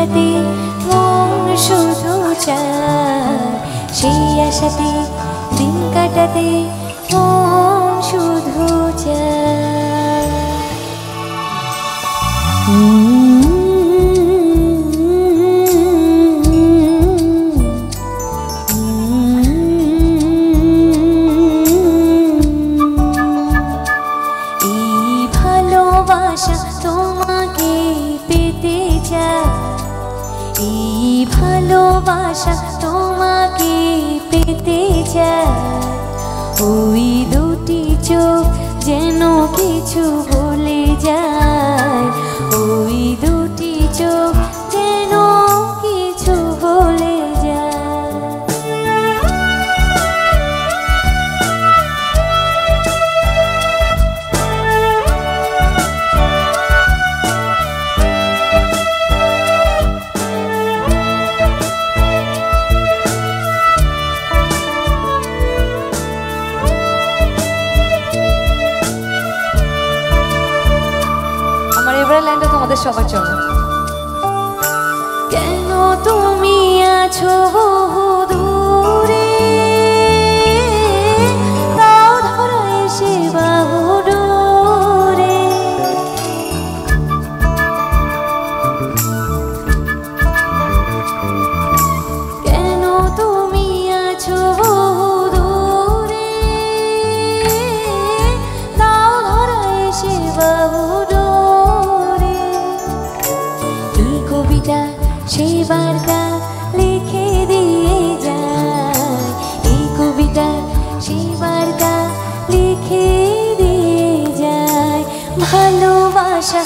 কাটাতে মন শুধু চায়, সেই আশাতে দিন কাটাতে মন শুধু চায়। এই ভালোবাসা তোমাকে পেতে চায়, এই ভালোবাসা তোমাকে পেতে চায়। ওই দুটি চোখ যেন কিছু বলে যায়, ওই দুটি চোখ যেন কিছু বলে যায়। এবারে লাইনটা তোমাদের সবার জন্য। কেন তুমি আছো বহু দূরে, তাও ধরা এসে বাহু ডোরে। কেন তুমি আছো বহু দূরে, তাও ধরা এসে বাহু ডোরে। কবিতা সেই বার্তা লিখে দিয়ে যায়, এই কবিতা সেই বার্তা লিখে দিয়ে যায়। ভালোবাসা